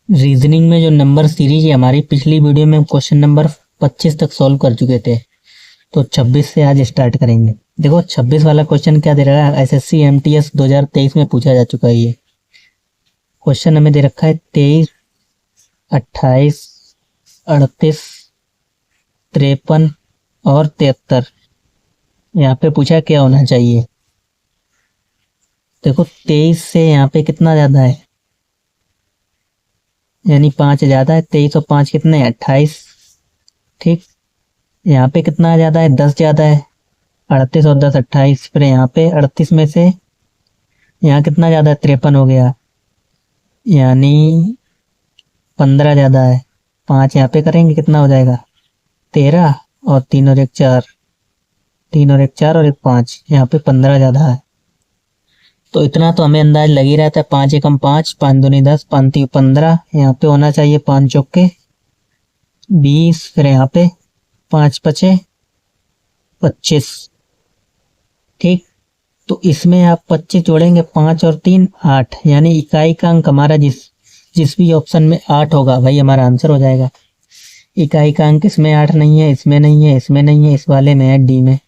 Reasoning में जो number series है हमारी, पिछली वीडियो में हम क्वेश्चन नंबर 25 तक सॉल्व कर चुके थे। तो 26 से आज स्टार्ट करेंगे। देखो 26 वाला क्वेश्चन क्या दे रहा है, एसएससी एमटीएस 2023 में पूछा जा चुका है। ये क्वेश्चन हमें दे रखा है 23, 28, 38, 53 और 73। यहाँ पे पूछा क्या होना चाहिए। देखो 23 से यहाँ पे कितना ज्यादा है, यानी 5 ज्यादा है। 23 और 5 कितने हैं, 28। ठीक, यहाँ पे कितना ज्यादा है, 10 ज्यादा है। 38 और 10 28। फिर यहाँ पे 38 में से यहाँ कितना ज्यादा है, 53 हो गया, यानी 15 ज्यादा है। 5 यहाँ पे करेंगे कितना हो जाएगा, 13 और 3 और 1 4, 3 और 1 4 और 1 5, यहाँ पे 15 ज्यादा है। तो इतना तो हमें अंदाज लग ही रहता है। 5 एकम 5, 5 दूनी 10, 5 तीन 15, यहाँ पे होना चाहिए 5 चौके 20। फिर यहाँ पे 5 पचे 25। ठीक, तो इसमें आप 25 जोड़ेंगे, 5 और 3 8, यानी इकाई का अंक हमारा जिस भी ऑप्शन में 8 होगा वही हमारा आंसर हो जाएगा। इकाई का अंक इसमें 8 नहीं है, इसमें नहीं है, इसमें नहीं है, इस वाले में है, डी में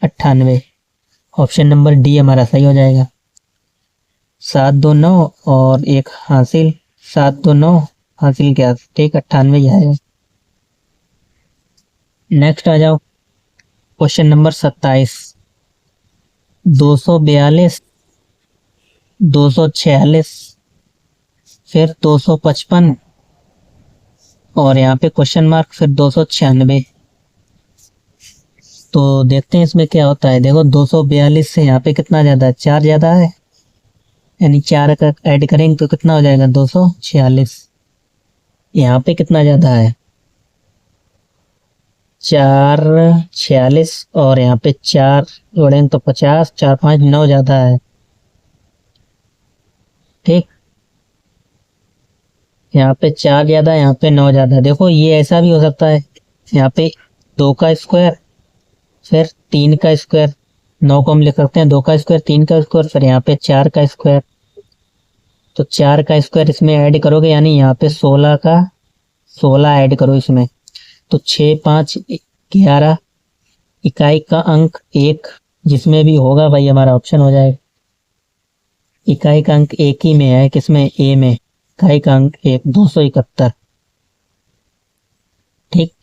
98। ऑप्शन नंबर डी हमारा सही हो जाएगा। 7 2 9 और 1 हासिल, 7 2 9 हासिल क्या, ठीक 98 ही आएगा। नेक्स्ट आ जाओ, क्वेश्चन नंबर 27। 242, 246, फिर 255 और यहाँ पे क्वेश्चन मार्क, फिर 296। तो देखते हैं इसमें क्या होता है। देखो 242 से यहाँ पे कितना ज्यादा है, 4 ज्यादा है, यानी 4 का ऐड करेंगे तो कितना हो जाएगा, 246। यहाँ पे कितना ज्यादा है, 4 46 और यहाँ पे 4 जोड़ेंगे तो 50, 4 5 9 ज्यादा है। ठीक, यहाँ पे 4 ज्यादा, यहाँ पे 9 ज्यादा। देखो ये ऐसा भी हो सकता है, यहाँ पे 2 का स्क्वायर, फिर 3 का स्क्वायर, 9 को हम लिख सकते हैं 2 का स्क्वायर, 3 का स्क्वायर, फिर यहाँ पे 4 का स्क्वायर। तो 4 का स्क्वायर इसमें ऐड करोगे, यानी यहाँ पे 16 का 16 ऐड करो इसमें, तो 6 5 11। इकाई का अंक 1 जिसमें भी होगा भाई हमारा ऑप्शन हो जाएगा। इकाई का अंक एक ही में है, किसमें, ए में। इकाई का अंक 1, 271। ठीक,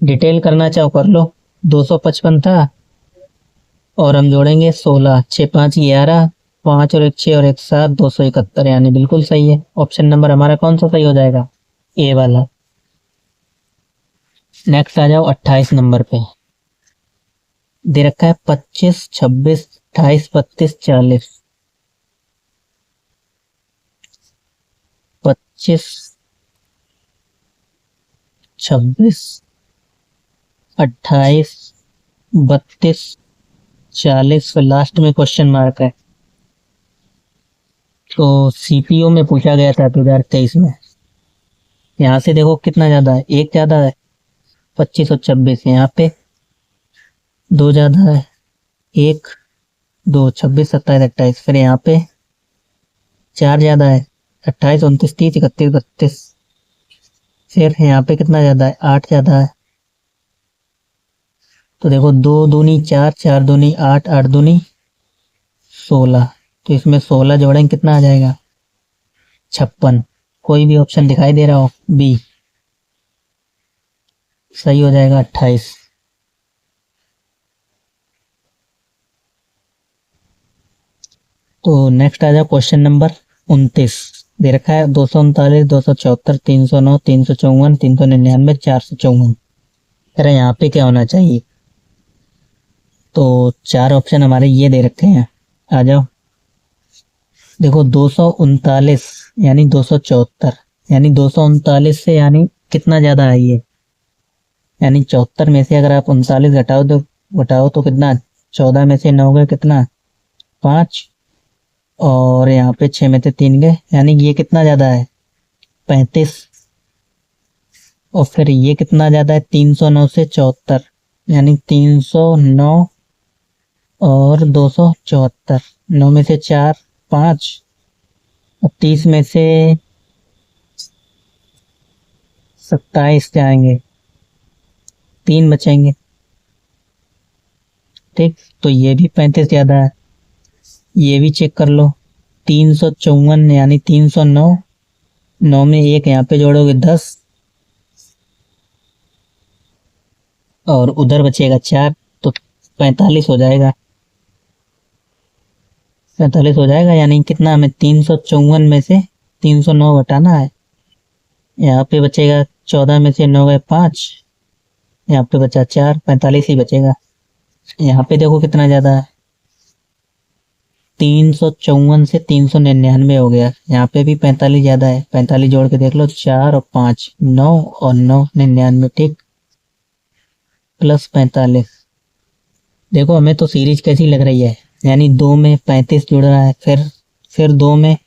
डिटेल करना चाहो कर लो। 255 था और हम जोड़ेंगे 16, 6 5 11, 5 और 1 6 और 1 7, 271, यानी बिल्कुल सही है। ऑप्शन नंबर हमारा कौन सा सही हो जाएगा, ए वाला। नेक्स्ट आ जाओ 28 नंबर पे। दे रखा है 25 26 28 32 40। 25 26 28 32 40, फिर लास्ट में क्वेश्चन मार्क है। तो सीपीओ में पूछा गया था 2023 में। यहाँ से देखो कितना ज्यादा है, 1 ज्यादा है, 25 और 26। यहाँ पे 2 ज्यादा है, 1 2, 26 27 28। फिर यहाँ पे 4 ज्यादा है, 28 29 30 31 32। फिर यहाँ पे कितना ज्यादा है, 8 ज्यादा है। तो देखो 2 दूनी 4, 4 दूनी 8, 8 दूनी 16। तो इसमें 16 जोड़ेंगे कितना आ जाएगा, 56। कोई भी ऑप्शन दिखाई दे रहा हो, बी सही हो जाएगा, 28। तो नेक्स्ट आ जाओ क्वेश्चन नंबर 29। दे रखा है 239 274 309 354 399 454। अरे यहाँ पे क्या होना चाहिए। तो 4 ऑप्शन हमारे ये दे रखे हैं, आ जाओ। देखो 239 यानी 274, यानी 239 से यानी कितना ज्यादा है ये, यानी 74 में से अगर आप 39 घटाओ तो कितना, 14 में से 9 गए कितना, 5, और यहाँ पे 6 में से 3 गए, यानी ये कितना ज्यादा है, 35। और फिर ये कितना ज्यादा है, 309 से 74, यानी 309 और 274। 9 में से 4 5 और 30 में से 27 जाएंगे, 3 बचेंगे। ठीक, तो ये भी 35 ज्यादा है, ये भी चेक कर लो। 354 यानी 309, 9 में 1 यहाँ पे जोड़ोगे 10, और उधर बचेगा 4, तो 45 हो जाएगा। 45 हो जाएगा, यानी कितना हमें 354 में से 309 घटाना है। यहाँ पे बचेगा 14 में से 9 गए 5, यहाँ पे बचा 4, 45 ही बचेगा। यहाँ पे देखो कितना ज्यादा है, 354 से 399 हो गया। यहाँ पे भी 45 ज्यादा है, 45 जोड़ के देख लो, 4 और 5 9 और 9 99, ठीक, प्लस 45। देखो हमें तो सीरीज कैसी लग रही है, यानी 2 में 35 जुड़ रहा है, फिर 2 में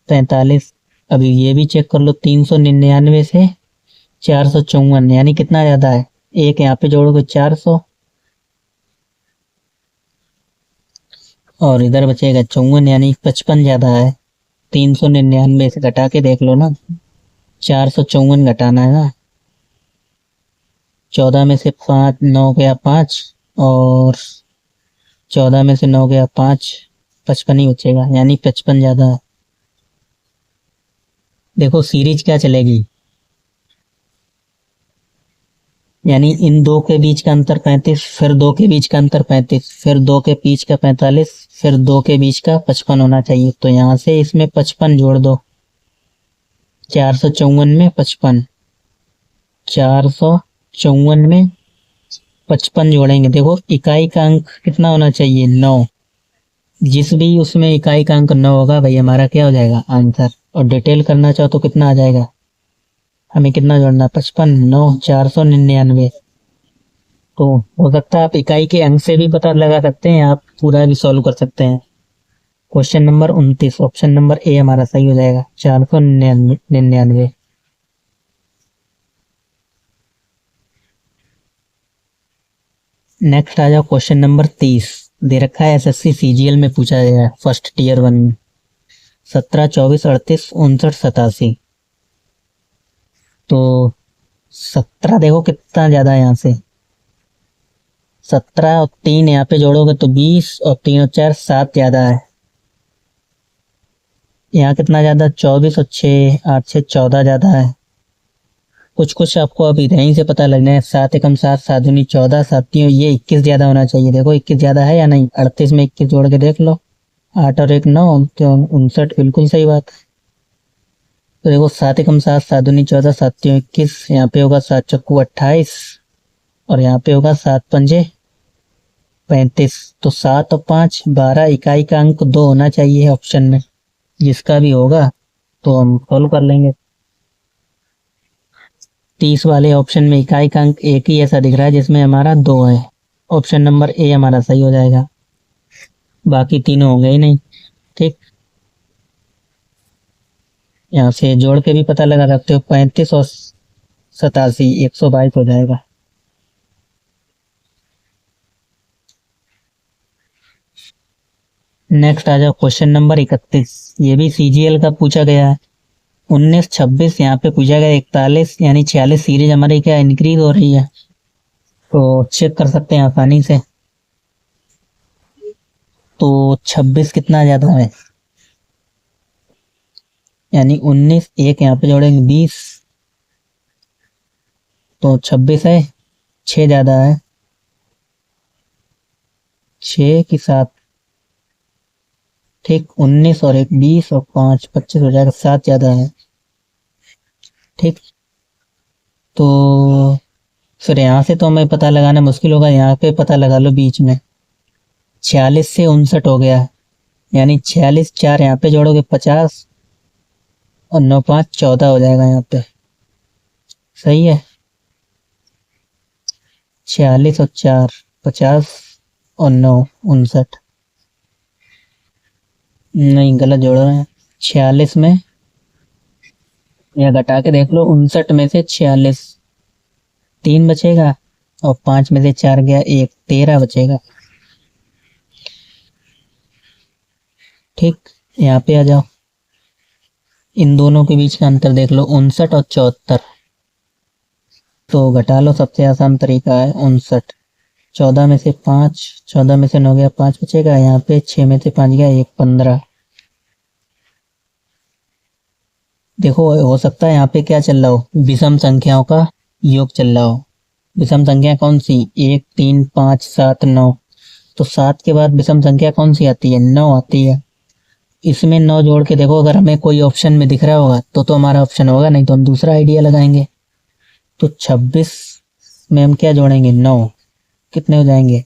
45। अभी ये भी चेक कर लो, 399 से 454 यानी कितना ज्यादा है, एक यहाँ पे जोड़ोगे 400, और इधर बचेगा 54 यानी 55 ज्यादा है। 399 से घटा के देख लो ना, 454 घटाना है ना। 14 में से 5 9 गया 5, और 14 में से 9 गया 5, 55 ही बचेगा, यानी 55 ज्यादा है। देखो सीरीज क्या चलेगी, यानी इन दो के बीच का अंतर 35, फिर 2 के बीच का अंतर 35, फिर 2 के बीच का 45, फिर 2 के बीच का 55 होना चाहिए। तो यहाँ से इसमें 55 जोड़ दो, 454 में 55, 454 में 55 जोड़ेंगे। देखो इकाई का अंक कितना होना चाहिए, 9। जिस भी उसमें इकाई का अंक 9 होगा भाई, हमारा क्या हो जाएगा आंसर। और डिटेल करना चाहो तो कितना आ जाएगा, हमें कितना जोड़ना, 55 9 499। तो हो सकता है आप इकाई के अंक से भी पता लगा सकते हैं, आप पूरा भी सॉल्व कर सकते हैं। Question number 29, option number A हमारा सही हो जाएगा, 499। नेक्स्ट आ जाओ, क्वेश्चन नंबर 30 दे रखा है, एसएससी सीजीएल में पूछा गया है, फर्स्ट टीयर 1 में। 17 24 38 59 87। तो 17 देखो कितना ज्यादा है, यहाँ से 17 और 3 यहाँ पे जोड़ोगे तो 20, और 3 और 4 7 ज्यादा है। यहाँ कितना ज्यादा, 24 और 6 8 6 14 ज्यादा है। कुछ आपको अभी यहीं से पता लगना है, 7 एकम 7 7 दूनी 14, 7 तीन ये 21 ज्यादा होना चाहिए। देखो 21 ज्यादा है या नहीं, 38 में 21 जोड़ के देख लो, 8 और 1 9, तो 59, बिल्कुल सही बात। तो देखो 7 एकम 7 7 दूनी 14, 7 तीन 21, यहाँ पे होगा 7 चक्कू 28, और यहाँ पे होगा 7 पंजे 35। तो 7 और 5 12, इकाई का अंक 2 होना चाहिए ऑप्शन में, जिसका भी होगा तो हम सॉल्व कर लेंगे। 30 वाले ऑप्शन में इकाई का अंक एक ही ऐसा दिख रहा है जिसमें हमारा 2 है, ऑप्शन नंबर ए हमारा सही हो जाएगा, बाकी तीनों होंगे ही नहीं। ठीक, यहाँ से जोड़ के भी पता लगा सकते हो, 35 और 87 122 हो जाएगा। नेक्स्ट आ जाओ, क्वेश्चन नंबर 31, ये भी सीजीएल का पूछा गया है। 19 26 यहाँ पे पूछा गया 41, यानी 46 सीरीज हमारी क्या इंक्रीज हो रही है, तो चेक कर सकते हैं आसानी से। तो 26 कितना ज्यादा है, यानी 19 1 यहाँ पे जोड़ेंगे 20, तो 26 है, 6 ज्यादा है, 6 की 7, ठीक, 19 और 1 20 और 5 25 हो जाएगा, 7 ज्यादा है। ठीक, तो फिर यहाँ से तो हमें पता लगाना मुश्किल होगा, यहाँ पे पता लगा लो बीच में। 46 से 59 हो गया, यानी 46 4 यहाँ पे जोड़ोगे 50, और 9 5 14 हो जाएगा यहाँ पे, सही है। 46 और 4 50, और 9 59, नहीं गलत जोड़ रहे हैं। 46 में या घटा के देख लो, 59 में से 46 3 बचेगा, और 5 में से 4 गया 1, 13 बचेगा। ठीक, यहाँ पे आ जाओ, इन दोनों के बीच का अंतर देख लो, 59 और 74, तो घटा लो, सबसे आसान तरीका है 59। 14 में से 5, 14 में से 9 गया 5 बचेगा, यहाँ पे 6 में से 5 गया 1, 15। देखो हो सकता है यहाँ पे क्या चल रहा हो, विषम संख्याओं का योग चल रहा हो। विषम संख्या कौन सी, 1, 3, 5, 7, 9। तो 7 के बाद विषम संख्या कौन सी आती है, 9 आती है। इसमें 9 जोड़ के देखो, अगर हमें कोई ऑप्शन में दिख रहा होगा तो हमारा ऑप्शन होगा, नहीं तो हम दूसरा आइडिया लगाएंगे। तो 26 में हम क्या जोड़ेंगे, 9। कितने हो जाएंगे,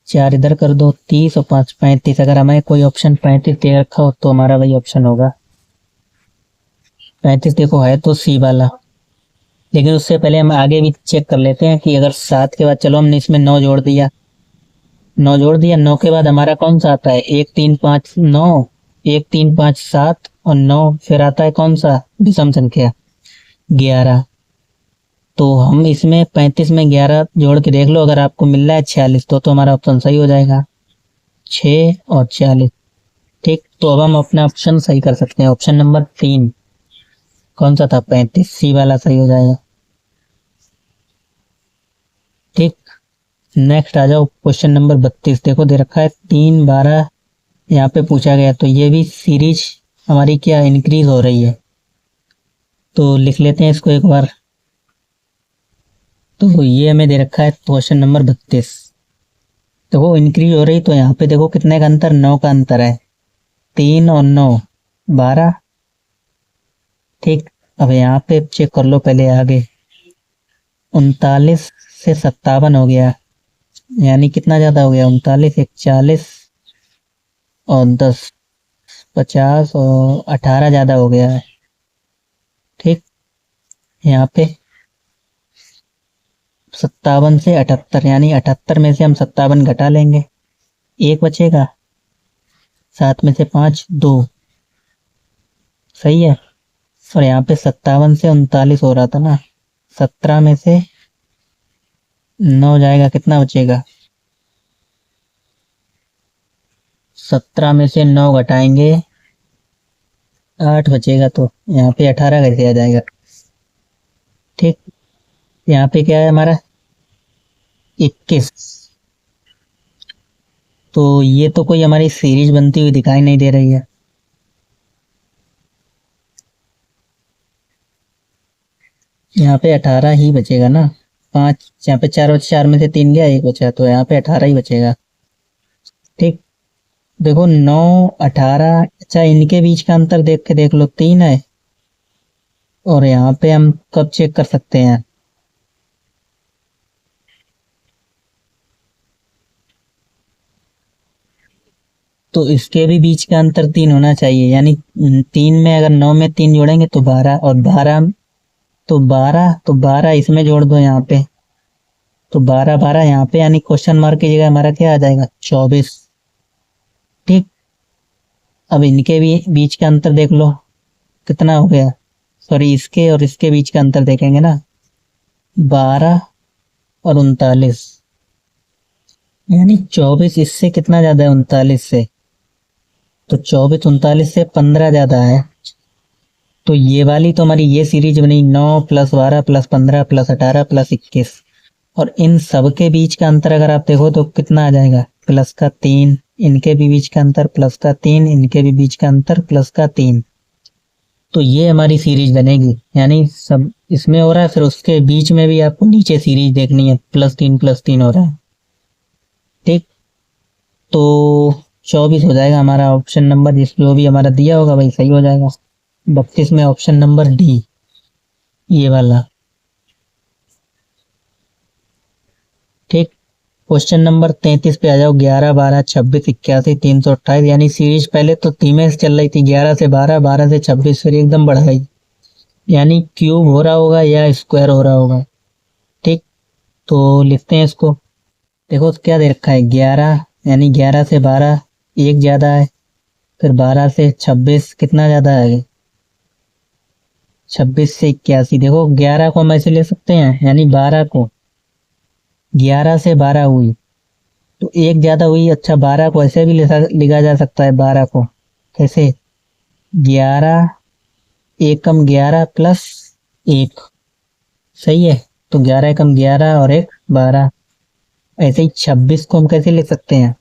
4 इधर कर दो, 30 और 5 35। अगर हमें कोई ऑप्शन 35 दे रखा हो तो हमारा वही ऑप्शन होगा 35। देखो है तो सी वाला। लेकिन उससे पहले हम आगे भी चेक कर लेते हैं कि अगर 7 के बाद, चलो हमने इसमें 9 जोड़ दिया, 9 जोड़ दिया, 9 के बाद हमारा कौन सा आता है, 1, 3, 5, 9, 1, 3, 5, 7 और 9, फिर आता है कौन सा विषम संख्या, 11। तो हम इसमें 35 में 11 जोड़ के देख लो, अगर आपको मिल रहा है 46 तो हमारा ऑप्शन सही हो जाएगा, 6 और 46। ठीक, तो अब हम अपना ऑप्शन सही कर सकते हैं। ऑप्शन नंबर 3 कौन सा था, 35, सी वाला सही हो जाएगा। ठीक, नेक्स्ट आ जाओ क्वेश्चन नंबर 32। देखो दे रखा है 3, 12 यहाँ पे पूछा गया, तो ये भी सीरीज हमारी क्या इंक्रीज हो रही है। तो लिख लेते हैं इसको एक बार। तो ये हमें दे रखा है क्वेश्चन नंबर 32। देखो इंक्रीज हो रही, तो यहाँ पे देखो कितने का अंतर, 9 का अंतर है, 3 और 9 12। ठीक, अब यहाँ पे चेक कर लो पहले आगे, 39 से 57 हो गया, यानी कितना ज्यादा हो गया, 39, 41 और 10, 50 और 18 ज्यादा हो गया है। ठीक, यहाँ पे 57 से 78, यानी 78 में से हम 57 घटा लेंगे, 1 बचेगा, 7 में से 5 2, सही है। और यहाँ पे 57 से 39 हो रहा था ना, 17 में से 9 जाएगा, कितना बचेगा, 17 में से 9 घटाएंगे 8 बचेगा, तो यहाँ पे 18 कैसे आ जाएगा। ठीक, यहाँ पे क्या है हमारा 21। तो ये तो कोई हमारी सीरीज बनती हुई दिखाई नहीं दे रही है। यहाँ पे 18 ही बचेगा ना, 5 यहाँ पे 4 और 4 में से 3 गया, 1 बचा, तो यहाँ पे 18 ही बचेगा। ठीक, देखो 9, 18, अच्छा इनके बीच का अंतर देख के देख लो, 3 है। और यहाँ पे हम कब चेक कर सकते हैं, तो इसके भी बीच का अंतर 3 होना चाहिए, यानी 3 में अगर 9 में 3 जोड़ेंगे तो 12, और 12 तो 12 इसमें जोड़ दो यहाँ पे, तो 12 12 यहाँ पे, यानी क्वेश्चन मार्क की जगह हमारा क्या आ जाएगा, 24। ठीक, अब इनके भी बीच का अंतर देख लो कितना हो गया, सॉरी इसके और इसके बीच का अंतर देखेंगे ना, 12 और 39, यानी 24 इससे कितना ज्यादा है, 39 से, तो 24 39 से 15 ज्यादा है। तो ये वाली तो हमारी ये सीरीज बनी, 9 + 12 + 15 + 18 + 21। और इन सब के बीच का अंतर अगर आप देखो तो कितना आ जाएगा, +3, इनके भी बीच का अंतर +3, इनके भी बीच का अंतर +3। तो ये हमारी सीरीज बनेगी, यानी सब इसमें हो रहा है, फिर उसके बीच में भी आपको नीचे सीरीज देखनी है, +3 +3 हो रहा है। ठीक, तो 24 हो जाएगा हमारा ऑप्शन नंबर, जिस जो भी हमारा दिया होगा वही सही हो जाएगा। 32 में ऑप्शन नंबर डी, ये वाला। ठीक, क्वेश्चन नंबर 33 पे आ जाओ। 11 12 26 81 328, यानी सीरीज पहले तो धीमे से चल रही थी, 11 से 12, 12 से 26, फिर एकदम बढ़ गई, यानी क्यूब हो रहा होगा या स्क्वायर हो रहा होगा। ठीक, तो लिखते हैं इसको। देखो क्या दे रखा है, 11, यानी 11 से 12 1 ज्यादा है, फिर 12 से 26 कितना ज्यादा है, 26 से 81। देखो 11 को हम ऐसे ले सकते हैं, यानी 12 को, 11 से 12 हुई तो 1 ज्यादा हुई। अच्छा 12 को ऐसे भी लिखा जा सकता है, 12 को कैसे, 11 एकम 11 + 1, सही है। तो 11 कम 11 और 1 12। ऐसे ही 26 को हम कैसे लिख सकते हैं,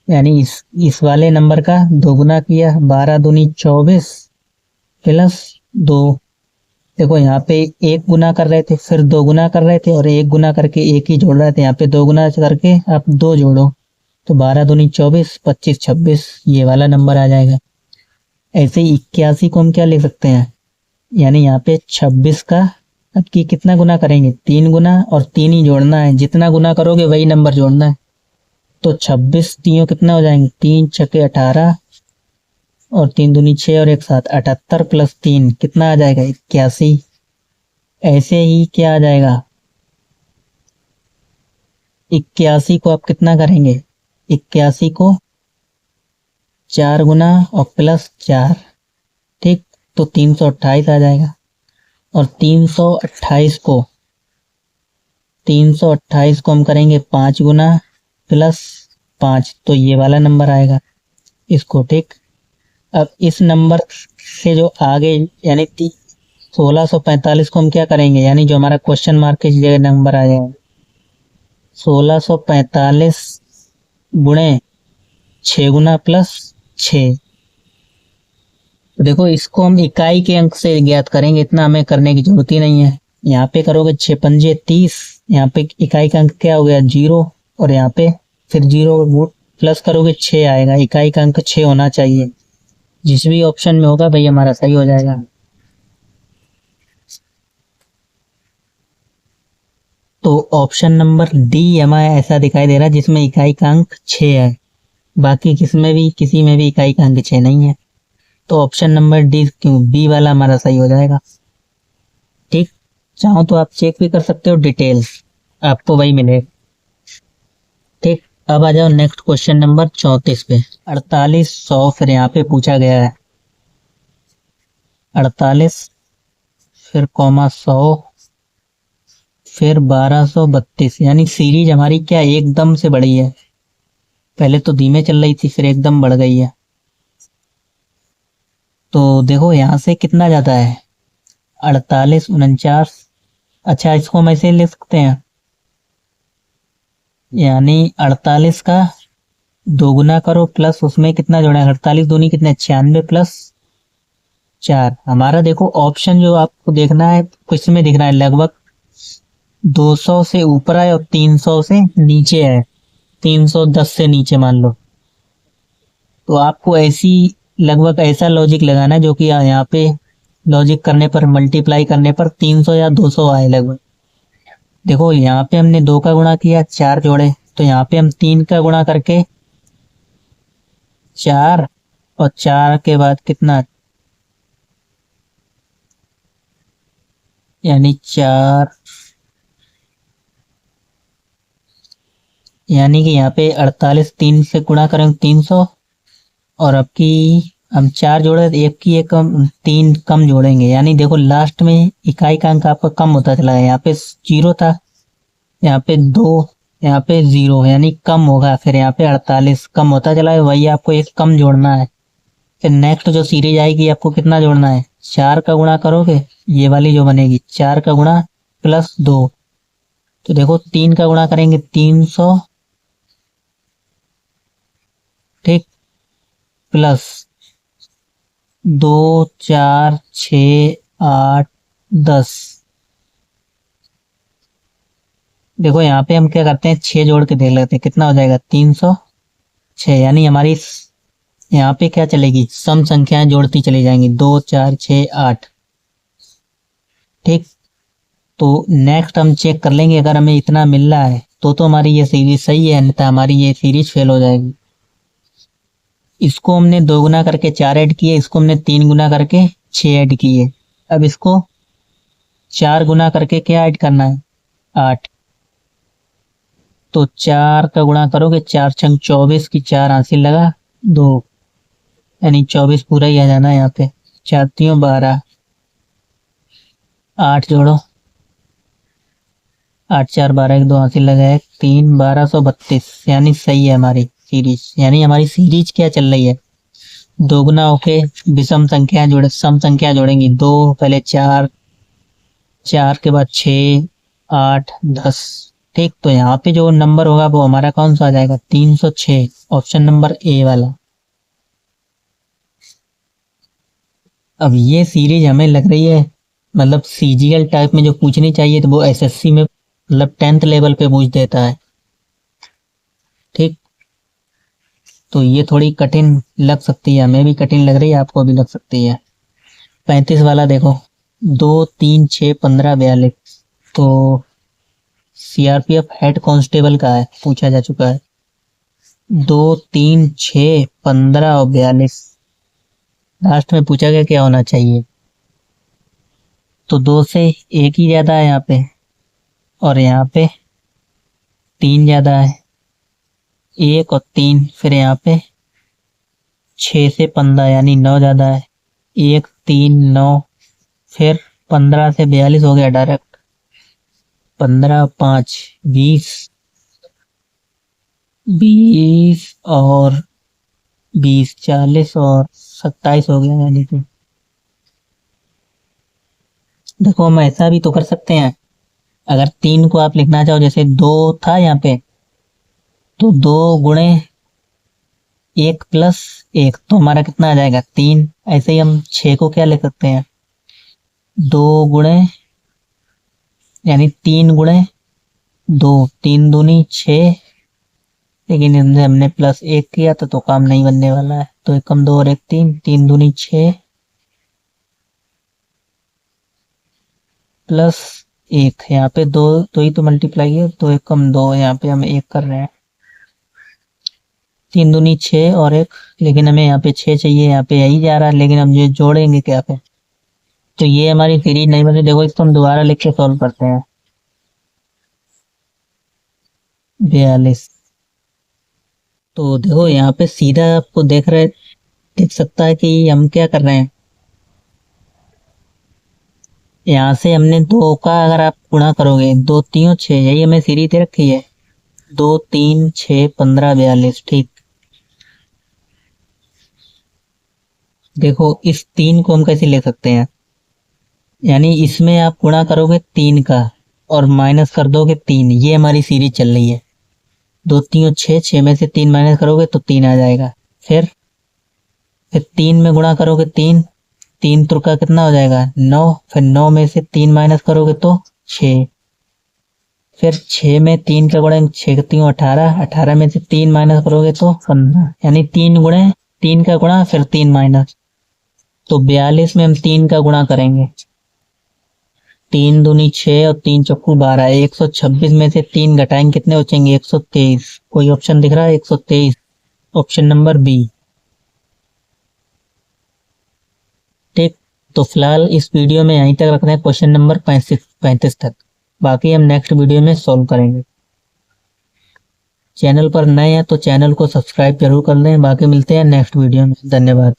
यानी इस वाले नंबर का दोगुना किया, 12 दूनी 24 प्लस 2। देखो यहाँ पे एक गुना कर रहे थे, फिर दो गुना कर रहे थे, और एक गुना करके एक ही जोड़ रहे थे। यहाँ पे दो गुना करके आप दो जोड़ो, तो 12 दूनी 24, 25 26, ये वाला नंबर आ जाएगा। ऐसे ही 81 को हम क्या लिख सकते हैं, यानी यहाँ पे 26 का अब की कितना गुना करेंगे, 3 गुना, और 3 ही जोड़ना है। जितना गुना करोगे वही नंबर जोड़ना है। तो 26 तीनों कितना हो जाएंगे, 3 छके 18, और 3 दूनी 6 और 1 7, 78 प्लस 3 कितना आ जाएगा, 81। ऐसे ही क्या आ जाएगा, 81 को आप कितना करेंगे, 81 को 4 गुना और प्लस 4, ठीक, तो 328 आ जाएगा। और 328 को हम करेंगे 5 गुना प्लस 5, तो ये वाला नंबर आएगा इसको, ठीक। अब इस नंबर से जो आगे यानी 1645 को हम क्या करेंगे, यानी जो हमारा क्वेश्चन मार्क की जगह नंबर आ जाएगा, 1645 गुणे 6 गुना प्लस 6। तो देखो इसको हम इकाई के अंक से ज्ञात करेंगे, इतना हमें करने की जरूरत ही नहीं है। यहाँ पे करोगे 6 पंजे 30, यहाँ पे इकाई का अंक क्या हो गया 0, और यहाँ पे फिर 0 प्लस करोगे 6 आएगा। इकाई का अंक 6 होना चाहिए, जिस भी ऑप्शन में होगा भाई हमारा सही हो जाएगा। तो ऑप्शन नंबर डी हमारा ऐसा दिखाई दे रहा है जिसमें इकाई का अंक 6 है, बाकी किसी में भी इकाई का अंक 6 नहीं है। तो ऑप्शन नंबर डी क्यों बी वाला हमारा सही हो जाएगा, ठीक। चाहो तो आप चेक भी कर सकते हो, डिटेल्स आपको वही मिलेगा, ठीक। अब आ जाओ नेक्स्ट क्वेश्चन नंबर 34 पे। 4800 फिर यहाँ पे पूछा गया है, 48 फिर कॉमा 100 फिर 1232, यानी सीरीज हमारी क्या एकदम से बढ़ी है। पहले तो धीमे चल रही थी, फिर एकदम बढ़ गई है। तो देखो यहाँ से कितना जाता है, 48 49। अच्छा इसको हम ऐसे लिख सकते हैं, यानी 48 का दोगुना करो प्लस उसमें कितना जोड़ा है, 48 दूनी कितने 96 प्लस 4। हमारा देखो ऑप्शन जो आपको देखना है कुछ में दिख रहा है, लगभग 200 से ऊपर है और 300 से नीचे है, 310 से नीचे मान लो। तो आपको ऐसी लगभग ऐसा लॉजिक लगाना है जो कि यहाँ पे लॉजिक करने पर मल्टीप्लाई करने पर 300 या 200 आए लगभग। देखो यहाँ पे हमने 2 का गुणा किया 4 जोड़े, तो यहाँ पे हम 3 का गुणा करके 4, और 4 के बाद कितना, यानी 4, यानी कि यहाँ पे 48 3 से गुणा करेंगे 300, और अब की हम 4 जोड़े, एक की एक कम 3 कम जोड़ेंगे, यानी देखो लास्ट में इकाई का अंक आपका कम होता चला गया। यहाँ पे 0 था, यहाँ पे 2, यहाँ पे 0, यानी कम होगा। फिर यहाँ पे 48 कम होता चला है, वही आपको एक कम जोड़ना है। फिर नेक्स्ट जो सीरीज आएगी आपको कितना जोड़ना है, 4 का गुणा करोगे, ये वाली जो बनेगी 4 का गुणा प्लस 2। तो देखो 3 का गुणा करेंगे 300, ठीक, प्लस 2 4 6 8 10। देखो यहाँ पे हम क्या करते हैं 6 जोड़ के देख लेते हैं कितना हो जाएगा, 306, यानी हमारी यहाँ पे क्या चलेगी, सम संख्याएं जोड़ती चली जाएंगी, 2 4 6 8, ठीक। तो नेक्स्ट हम चेक कर लेंगे, अगर हमें इतना मिल रहा है तो हमारी ये सीरीज सही है, अन्यथा हमारी ये सीरीज फेल हो जाएगी। इसको हमने 2 गुना करके 4 ऐड किए, इसको हमने 3 गुना करके 6 ऐड किए। अब इसको 4 गुना करके क्या ऐड करना है, 8। तो 4 का गुणा करोगे, 4 छंग 24 की 4 हासिल लगा 2, यानी 24 पूरा ही आ जाना है यहाँ पे। 4 3 12, 8 जोड़ो, 8 4 12, 1 2 हासिल लगा 1 3, 1232, यानी सही है हमारी सीरीज। यानी हमारी सीरीज क्या चल रही है, दोगुना होके विषम संख्या जोड़े, सम संख्या जोड़ेंगी। 2 पहले 4 4 के बाद 6, 8, 10। ठीक, तो यहाँ पे जो नंबर होगा वो हमारा कौन सा आ जाएगा? 306, ऑप्शन नंबर ए वाला। अब ये सीरीज हमें लग रही है मतलब सीजीएल टाइप में जो पूछनी चाहिए तो वो एसएससी में मतलब 10th लेवल पे पूछ देता है। ठीक, तो ये थोड़ी कठिन लग सकती है, हमें भी कठिन लग रही है, आपको भी लग सकती है। 35 वाला देखो, 2, 3, 6, 15, 42। तो सीआरपीएफ हेड कांस्टेबल का है, पूछा जा चुका है। 2, 3, 6, 15 और 42। लास्ट में पूछा गया क्या होना चाहिए, तो 2 से 1 ही ज्यादा है यहाँ पे, और यहाँ पे 3 ज्यादा है, 1 और 3। फिर यहाँ पे 6 से 15 यानी 9 ज्यादा है, 1, 3, 9। फिर 15 से 42 हो गया डायरेक्ट, 15, 5, 20, 20 और 20, 40 और 27 हो गया। यानी कि देखो हम ऐसा भी तो कर सकते हैं, अगर 3 को आप लिखना चाहो, जैसे 2 था यहाँ पे, तो 2 गुणे 1 प्लस 1, तो हमारा कितना आ जाएगा? 3। ऐसे ही हम 6 को क्या लिख सकते हैं? 2 गुणे यानी 3 गुणे 2, 3 दूनी 6। लेकिन इनसे हमने प्लस 1 किया तो काम नहीं बनने वाला है, तो 1 कम 2 और 1 3, 3 दूनी 6 प्लस 1। यहाँ पे 2 तो ही तो मल्टीप्लाई है, तो 1 कम 2, यहाँ पे हम 1 कर रहे हैं। 3 दूनी 6 और 1, लेकिन हमें यहाँ पे 6 चाहिए, यहाँ पे यही जा रहा है, लेकिन हम ये जोड़ेंगे क्या पे? तो ये हमारी सीरीज नहीं बनी। देखो इसको हम दोबारा लिख के सॉल्व करते हैं। 42। तो देखो यहाँ पे सीधा आपको दिख सकता है कि हम क्या कर रहे हैं। यहाँ से हमने 2 का अगर आप गुणा करोगे, 2 3 6, यही हमें सीरीज दे रखी है, 2, 3, 6, 15, 42। ठीक, देखो इस 3 को हम कैसे ले सकते हैं, यानी इसमें आप गुणा करोगे 3 का और माइनस कर दोगे 3, ये हमारी सीरीज चल रही है। 2 3 6, 6 में से 3 माइनस करोगे तो 3 आ जाएगा। फिर 3 में गुणा करोगे 3, 3 तुर्का कितना हो जाएगा? 9। फिर 9 में से 3 माइनस करोगे तो 6। फिर 6 में 3 का गुणा 6 3 18, 18 में से 3 माइनस करोगे तो 15, यानी 3 गुणे 3 का गुणा फिर 3 माइनस, तो 42 में हम 3 का गुणा करेंगे। 3 दूनी 6 और 3 चौकू 12, 126 में से 3 घटाएंगे, कितने बचेंगे? 123। कोई ऑप्शन दिख रहा है? 123, ऑप्शन नंबर बी। ठीक, तो फिलहाल इस वीडियो में यहीं तक रखते हैं, क्वेश्चन नंबर 35 तक। बाकी हम नेक्स्ट वीडियो में सॉल्व करेंगे। चैनल पर नए हैं तो चैनल को सब्सक्राइब जरूर कर लें। बाकी मिलते हैं नेक्स्ट वीडियो में। धन्यवाद।